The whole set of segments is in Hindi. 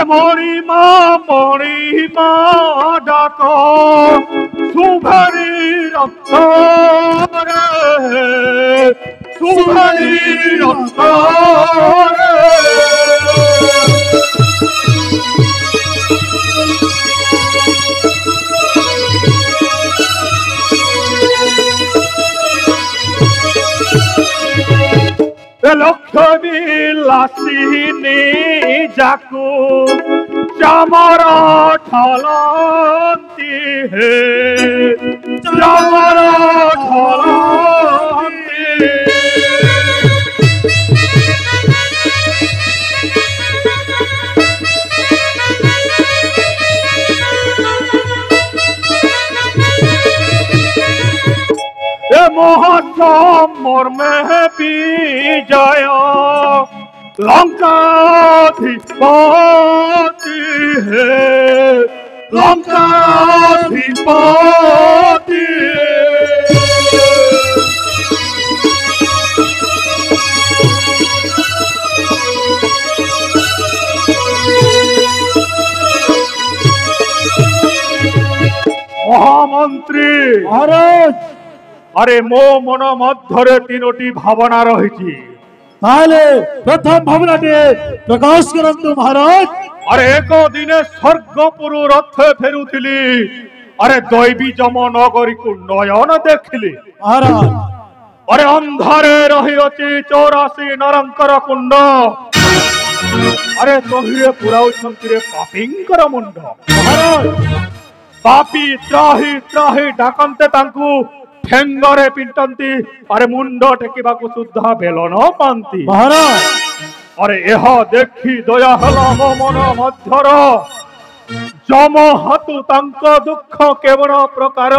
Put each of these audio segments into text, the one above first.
अरे मणिमा डाक सुभरी रक्त सुभरी रक्त लक्ष्मी लासिनी जाकू चामर ठलंती है चामर ठलंती मोहम्मर में विजय लंकाधिपति है लंकाधिपति महामंत्री महाराज अरे मो मन मध्यरे तीनोटी भावना रही प्रथम भावनाटे प्रकाश करंतु महाराज। अरे एक दिने स्वर्गपुर रथे फेरुथिली अरे दैवी जम नगरी को नयन देखिली महाराज। अरे अंधारे रही अछि 84 नरंकर कुंड अरे तहिरे पुराउछंती रे पापींकर मुंड महाराज। पापी त्राही त्राही डाकंते तांकू ठेंगरे पिंटंती अरे मुंड टेकिबा को सुद्धा बेल न पांती महाराज। अरे यह देखी दया हला मो मन मध्यर जम हातु तांक दुख केवल प्रकार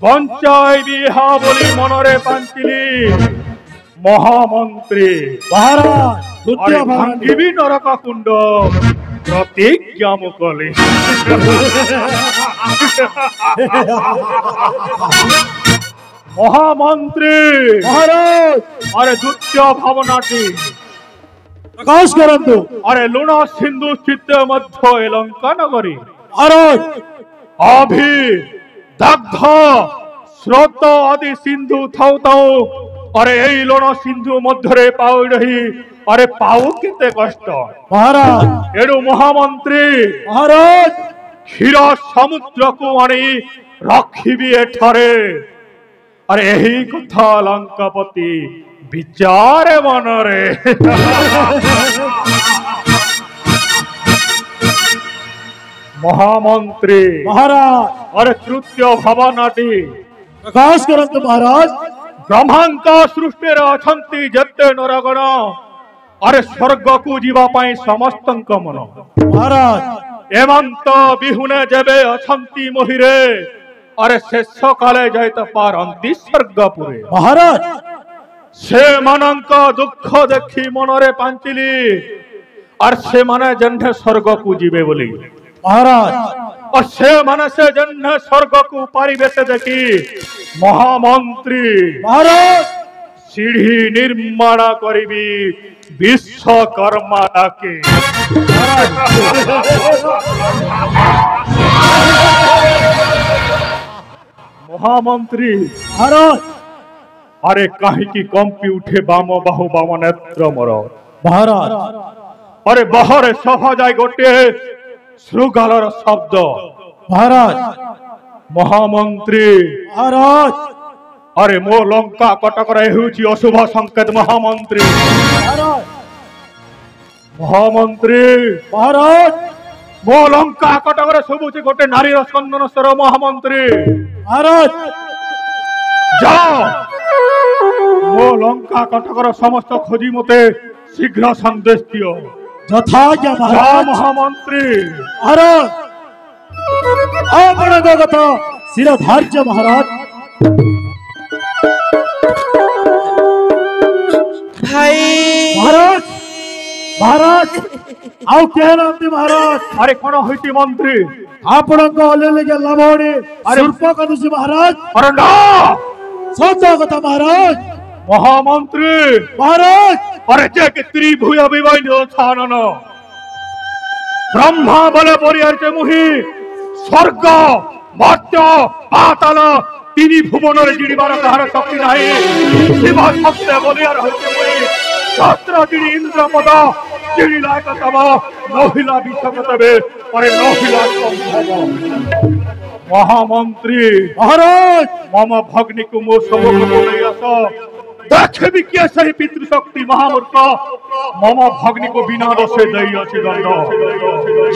बंचाइबी हा बोली मनरे पांचिली महामंत्री महाराज। अरे भांगिबी नरक कुंड प्रतिज्ञा मुकले महामंत्री महाराज। अरे द्वितीय भावनाटी प्रकाश करंतु। अरे लुणा सिंधु स्थित मध्य लंका नगरी महाराज। अभी दग्ध स्रोत आदि सिंधु थाउ थाउ अरे यही लुण सिंधु मध्य पाउ रही अरे पाऊ किते कष्ट महाराज। एडु महामंत्री महाराज। क्षीर समुद्र को आनी रखिबी एठारे अरे यही कथा लंकापति विचार मनरे महामंत्री महाराज। अरे तृतीय भावनाटी प्रकाश करंतु महाराज। ब्रह्मांका सृष्टि अछंती जते नरगण अरे स्वर्ग को जीवा पाई समस्तंक मन महाराज। एमंत बिहुने जेबे अछंती मोहिरे अरे शेष काले जाइत पारंती स्वर्गपुरे महाराज। से मनंक दुख देखी मनरे पांचिली और से माने जन्हे स्वर्ग को जीवे बोली महाराज। और से माने से जन्हे स्वर्ग को पारिबेते देखी महामंत्री महाराज। सीढ़ी निर्माण करिबी विश्वकर्मा डाके महामंत्री महाराज। अरे कहीं की कंपी उठे बाम बाहु बाम नेत्र मोर महाराज। अरे बहरे सभा जाय गोटे श्रुगालर शब्द महाराज। महामंत्री महाराज। अरे मो लंका कटक हेउची अशुभ संकेत महामंत्री महाराज। महामंत्री महाराज। मो लंका कटक शुभुची गोटे नारी स्कंदन स्वर महामंत्री महाराज। जाओ मो लंका कटकर समस्त खोजी मते शीघ्र संदेश दियो यथाज्ञा महाराज। महामंत्री महाराज। आपण कथा शिरधार्य महाराज। भाई महाराज। महाराज आउ कहनांती महाराज। अरे कौन होती मंत्री आपण अलेले लाभणे सुरप कदुसी महाराज। अरे ना सच कथा महाराज। महामंत्री महाराज। अरे जे के त्रिभुज विवाह छानन ब्रह्मा बले परियार्चे मुहि स्वर्ग मर्त्य पाताल তিনি ভুবনের জিড়িবার তাহার শক্তি নাই শিব শক্তি বলিয়ার হইতে মুই শাস্ত্র যিনি ইন্দ্রপদ যিনি লায়ক তব নহিলা বিশ্বক তবে পরে নহিলা সম্ভব মহামন্ত্রী মহারাজ মম ভগ্নিকু মো সম্মুখ বলাই আস দেখবি কি সেই পিতৃশক্তি মহামূর্খ মম ভগ্নিকু বিনা দোষে দেইয়াছি দণ্ড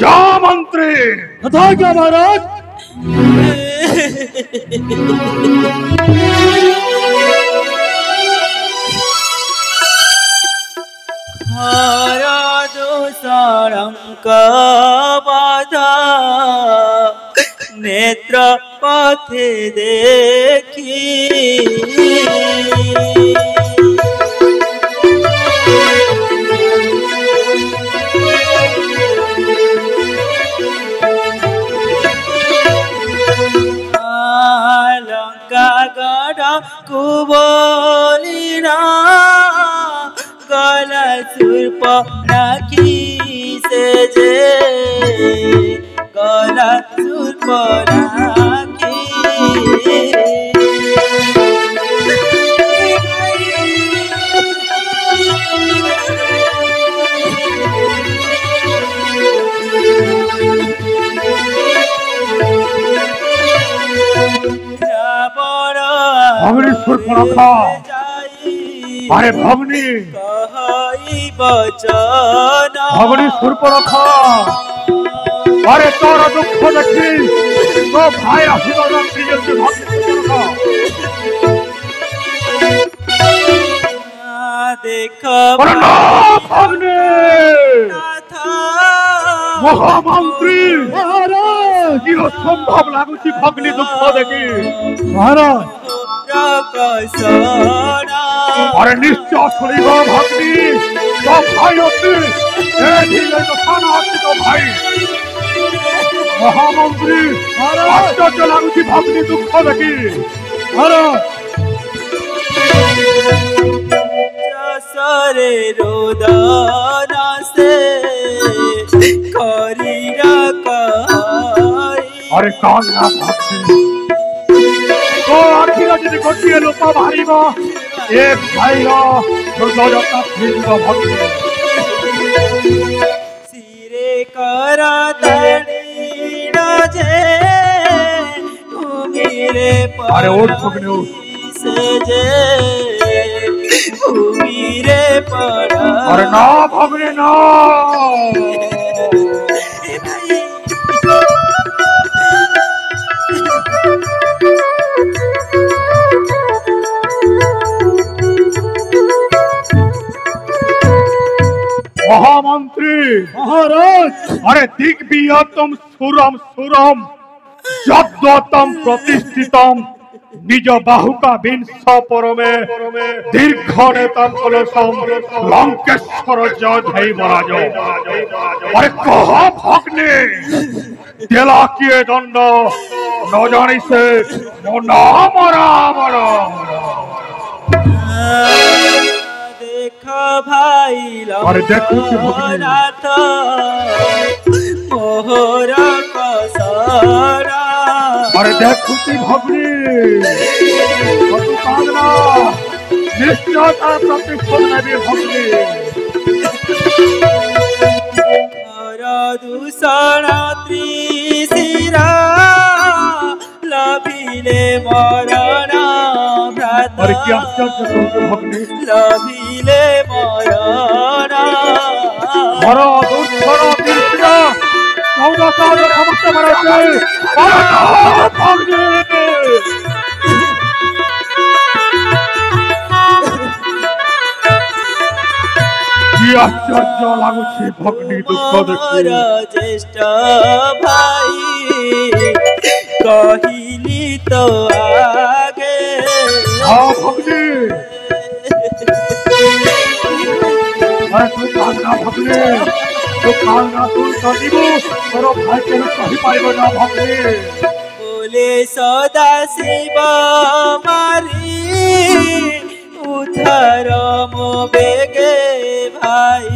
যা মন্ত্রী যথাজ্ঞা মহারাজ বাধা নেত্র পথে দেখি লঙ্কা কুবলিনা গলা সুরপ রাখি সে যে গলা সুরপ রাখি ভগ্নি সুর্পনখা আরে ভগ্নি ভগ্নি সুর্পনখা আরে তোর দুঃখ দেখি তো ভাই আসিল না প্রিয়সী ভগ্নি সুর্পনখা দেখ ভগ্নি মহামন্ত্রী মহারাজ কি অসম্ভব লাগুছি ভগ্নি দুঃখ দেখি মহারাজ আরে নিশ্চয় শুনিব ভগ্নি তো ভাই অতি তো ভাই মহামন্ত্রী আশ্চর্য লাগুছি ভগ্নি দুঃখ দেখি মহারাজ সরে রোদনা সে করিরা কাই আরে কান না ভগ্নি তো আখিরা যদি গোটিয়ে লোক বাহারিব এক ভাইর দুর্গতা ফিরিব ভগ্নি সিরে করা তাড়ি রাজে ঘুমিরে আরে ওঠ ভগ্নি ওঠ যে ঘুমিরে পড়া আরে না ভগ্নি না মহামন্ত্রী মহারাজ আরে দিগ্বিহতম সুরম সুরম যদ্যতম প্রতিষ্ঠিতম নিজ বাহুকা বিংশ পরমে দীর্ঘ নেতম কলসম লঙ্কেশ্বর জয় মহারাজ আরে কহ ভগ্নি দেলা কিয়ে দণ্ড ন জানিছে মো নাম রাম রাম দেখ ভাই আরে দেখুছি ভগ্নি নাথ মোহর কসরা আরে দেখুছি ভগ্নি নিশ্চয় তার প্রতিশোধ নেবে ভগ্নি দূষণ ত্রিশিরা লভিলে মরণ আরে কি আশ্চর্য করছে ভগ্নি লভিলে মরণ বড় দুঃখর দৃষ্টিরা সৌদশাল সমস্ত মারাছে ভগ্নি কি আশ্চর্য লাগুছে ভগ্নি দুঃখ দেখে জ্যেষ্ঠ ভাই কহিলি তো আগে ভগ্নি আরে তুই কান্না ভগ্নি তো কান্না তুই কাঁদিব তোর ভাই কেন কহি পাইব না ভগ্নি বলে সদা শিব মারি উদ্ধার মো বেগে ভাই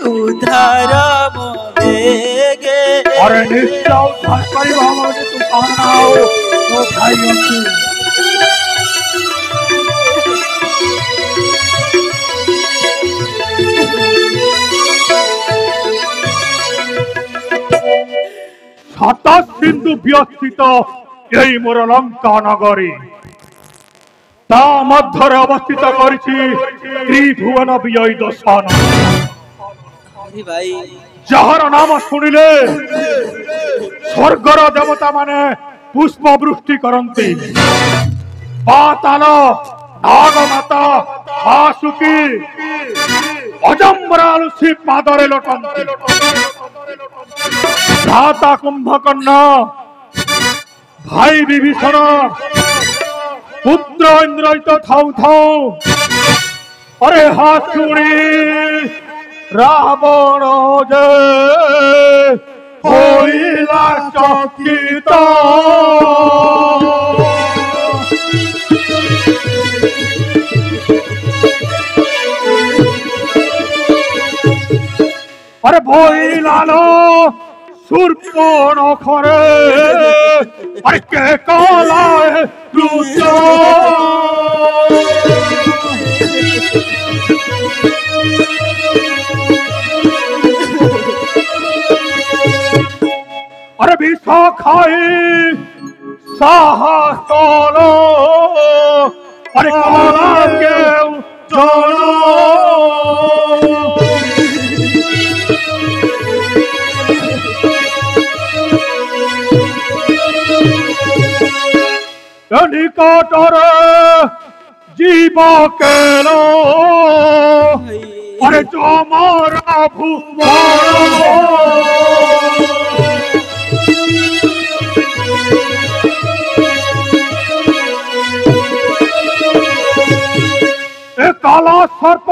उद्धार मोदेगे अरे निश्चय उद्धार करिब हम तू कहना हो तो भाई अछि सात सिंधु व्यस्थित यही मोर लंका नगरी ता मध्य अवस्थित करिछि त्रिभुवन विजयी दशन भाई जहर नाम शुणिले स्वर्गर देवता माने पुष्प वृष्टि करंती पाताल नागमाता वासुकी अजम्बरालु सी पादरे लोटंती भ्राता कुंभकर्ण भाई विभीषण पुत्र इंद्रजित थाउ थाउ अरे हासुरी रावण जे होइला चकित अरे भइला लो सूर्पणखरे अरे के कालाए रुचो अरे विष खाई साहसलो अरे काला के चलो निकटर जीव केलो अरे चमरा भुवन काला सर्प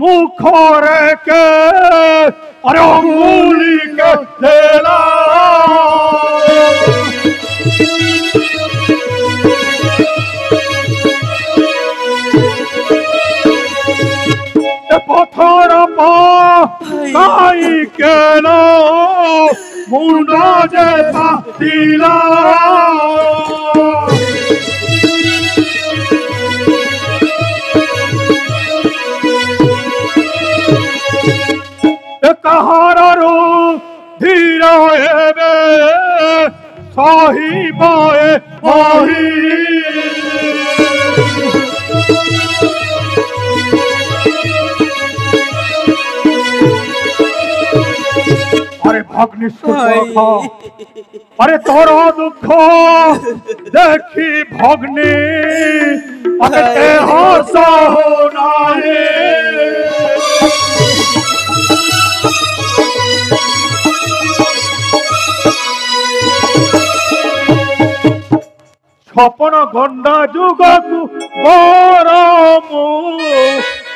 मुख रे के अरे अंगुली के देला पत्थर पाई के लो मुंडा जैसा दिला कहारो धीरा हेबे सही बाए अरे भग्नि अरे तोरा दुख देखी भग्नि अरे हस होना छपन गंडा जुगकु बरम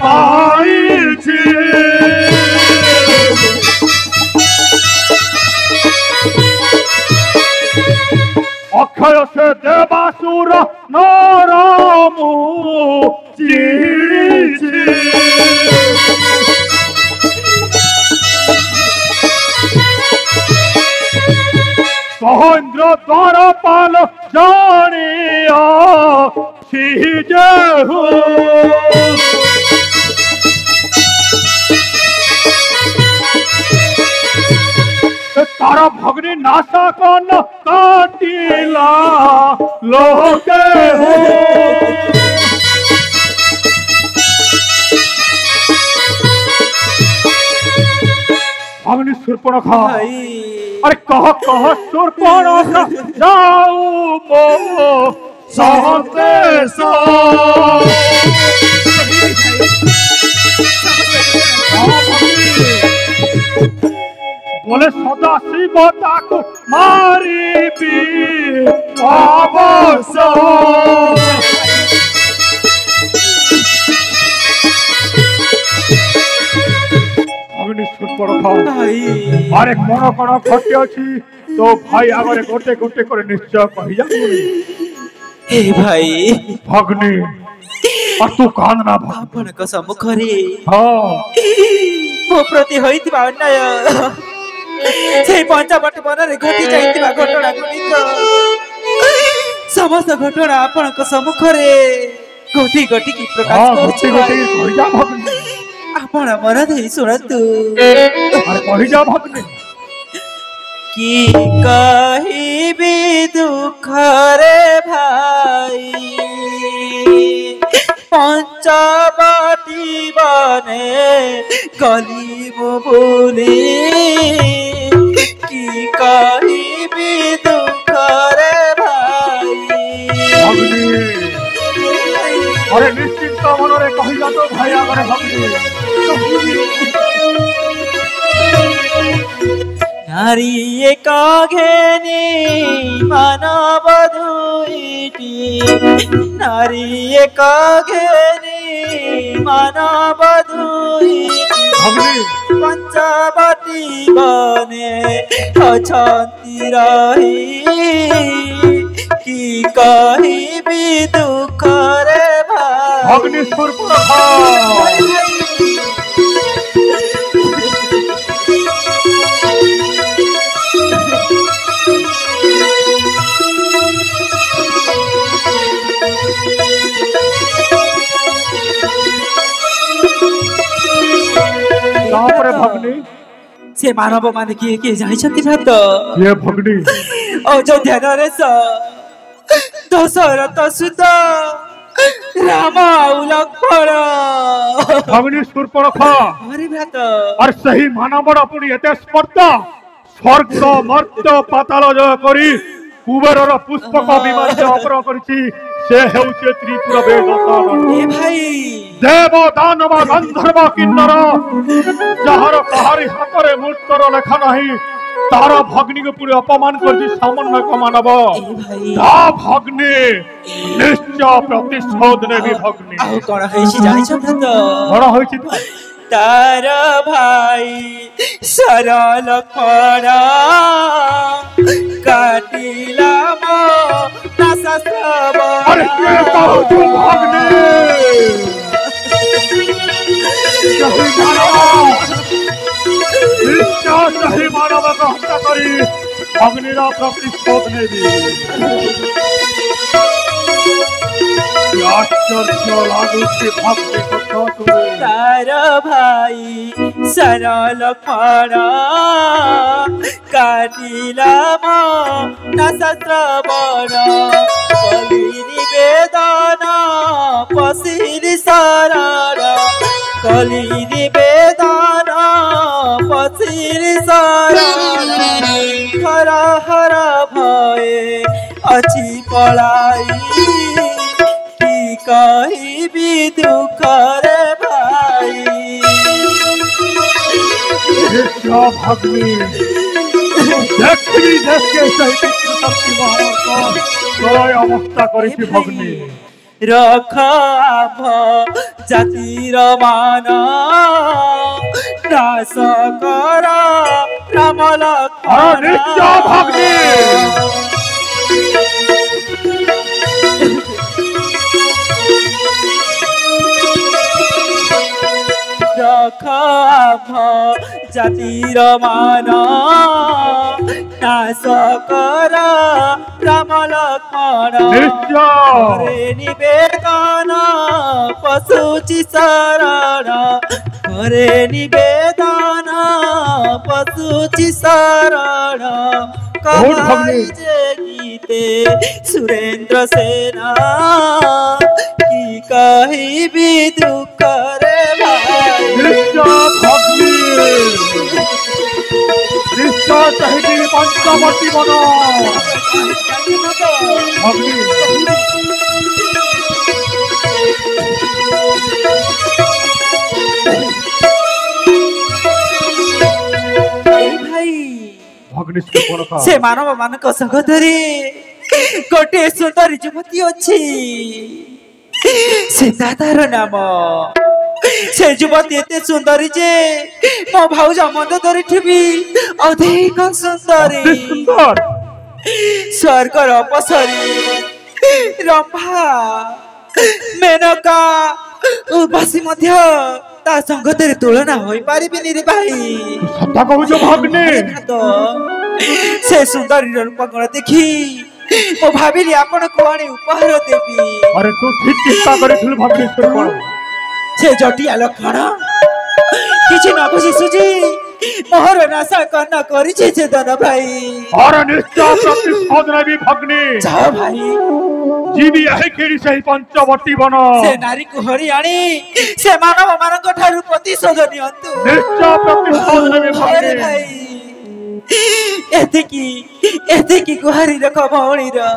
पाइछि अक्षय से देवासुर नरम चिड़िछि इंद्र द्वारपाल जानिया सीजेहु तारा भगनी नासा कन काटिला लोके हो भगनी शूर्पणखा अरे कह शूर्पणखा जाऊ मो सहते बोले सदा शिव ताको मारी भी अवश्य अरे कौन कौन घटे अच्छी तो भाई आगे गोटे गोटे कर निश्चय कही जा भाई भगनी और तू कांदना भगनी आपणक सम्मुखरे हाँ मो प्रति होइतिबा अन्याय से पंचावट बनरे घटी जाइतिबा घटना गुड़िक समस्त घटना आपणक सम्मुखरे घटी घटी की प्रकाश हाँ करछि घटी घटी कहि जा भगनी आपण मन देई सुनतु अरे कहि जा भगनी की कहिबी दुख रे भाई पंचवटी बने गली बोली की कहिबी दुख रे भाई भगनी अरे निश्चित मनरे कहि जा तो भाई आगरे भगनी नारी एक घेनी मानव दुईटी नारी एक घेनी मानव दुईटी भगनी पंचवटी बने अछंती रही की कहिबी दुख रे भाई भगनी सुरपुरखा भगनी से मानव माने किए जानिछंती भात ये भगनी अयोध्या नरेश दशरथ सुत राम और लक्ष्मण भगनी सुरपरखा अरे भात और सही मानवर अपनी एते स्पर्धा स्वर्ग मर्त्य पाताल जय करी कुबेरर पुष्पक विमान से अपहरण करछि से हेउचे त्रिपुर वेदतार ए भाई देव दानव गंधर्व किन्नर जहार कहारी हातरे मूर्तर लेखा नहीं तार भग्नी को पूरे अपमान करछि सामान्य को मानव ए भाई ता भग्नी निश्चय प्रतिशोध नेबी भग्नी आउ कोन हेछि जानिछ भात बड़ा होइछि तार भाई सरल खड़ा काटिला मो नासस्त्रव अरे के कहू तू भग्नी सही मानव को हत्या करी भग्नीरा प्रतिशोध नेबी तार भाई सरल खड़ा काटिला मो नासस्त्रव कली निवेदन पशिली शरण कली निवेदन पशिली शरण हर हर भये अछि पलाई की कहिबी दुख रे भाई भग्नी देखी देख के सही शक्ति महाराज प्रलय अवस्था करी भग्नी रख आभ जातिर मान नाश कर राम लक्ष्मण भग्नी रख आभ जातिर मान नाश कर राम लक्ष्मण करे निवेदन पशुचि शरण करे निवेदन पशुचि शरण कहाई जे गीते सुरेंद्र सेना की कहिबी दुख रे भाई पंचवटी बनो भग्नी से मानव मानक संगतरे गोटे सुंदर युवती अच्छी से दादार नाम से युवती एते सुंदरी जे मो भाउज मंद धरी ठिबी अधिक सुंदरी सुंदर स्वर्गर अपसरी रंभा मेनका उर्वशी मध्य ता संगतरे तुलना होई पारिबिनी रे भाई सत्ता कहू जो भगने तो से सुंदरी रूप गुण देखी ओ भाबिली आपण को आनी उपहार देबी। अरे तू ठीक चिंता करे थुल भगने सुरपण से जटिया लक्षण किछि न बुझी सुजी मोहर नासा करना करी छे दन भाई। और निश्चय प्रतिशोधन भी भगने जाओ भाई जीवी है केड़ी सही पंचवटी बन से नारी को हरि आनी से मानव मानक ठारू प्रतिशोध नियंतु निश्चय प्रतिशोधन भी अरे भगने भाई एते की गुहारी रखो भौणी रो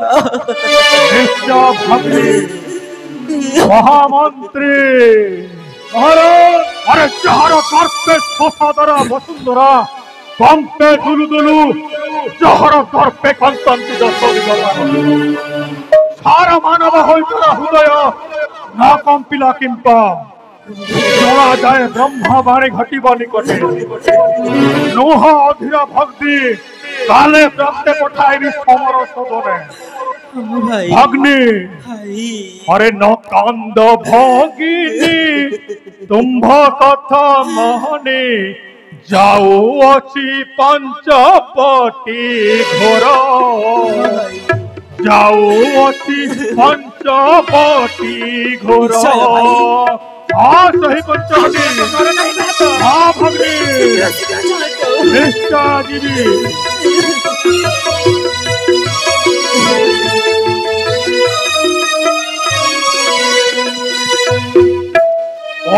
निश्चय भगने महामंत्री महाराज अरे चार कर्पे ससादरा वसुंधरा कंपे दुलु दुलु चार कर्पे कंतंति दशोदि सारा मानव होइतरा हृदय ना कंपिला किंपा जोड़ा जाए ब्रह्मा बाणी घटिबा निकटे नोहा अधीरा भक्ति काले प्राप्ते पठाइबी समर सदने भाई भग्नि भाई अरे न कांद भगिनी तुम्भ कथा महने जाओ अछि पंचपटी घोर जाओ अछि पंचपटी घोर हाँ सही पंचपटी हाँ भग्नि निष्ठा जीवी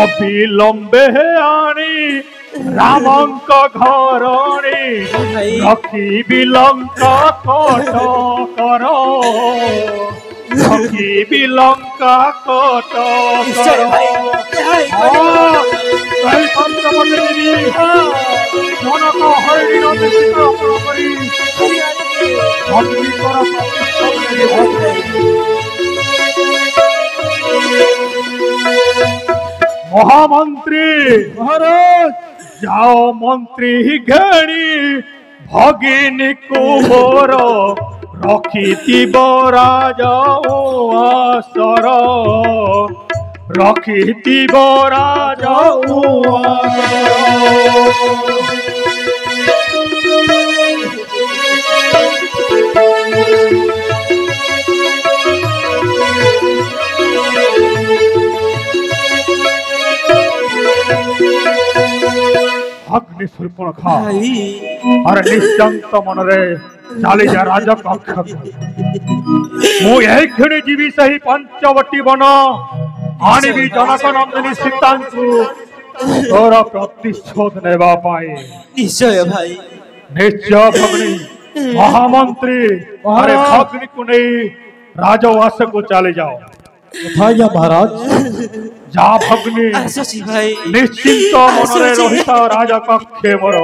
अविलंबे आनी रामंक घरणी रखी बिलंका कट कर रखी बिलंका कट कर जनक हरिणी महामंत्री महाराज जाओ मंत्री घेणी भगिनी कुबोर रखी राजा आसर रखी राजा अग्नि सुर्पण खा अरे निश्चंत मन रे चाली जा राजा कक्ष मु यही खिणी जीवी सही पंचवटी बन आनिबी जनक नंदिनी सीतांकु तोर प्रतिशोध नेबा पाए निश्चय भाई निश्चय भगनी महामंत्री अरे भगनी को नहीं राजवास को चले जाओ महाराज जा भगनी आसोसी भाई निश्चिंत मन रे रहिता राजा कक्षे मोर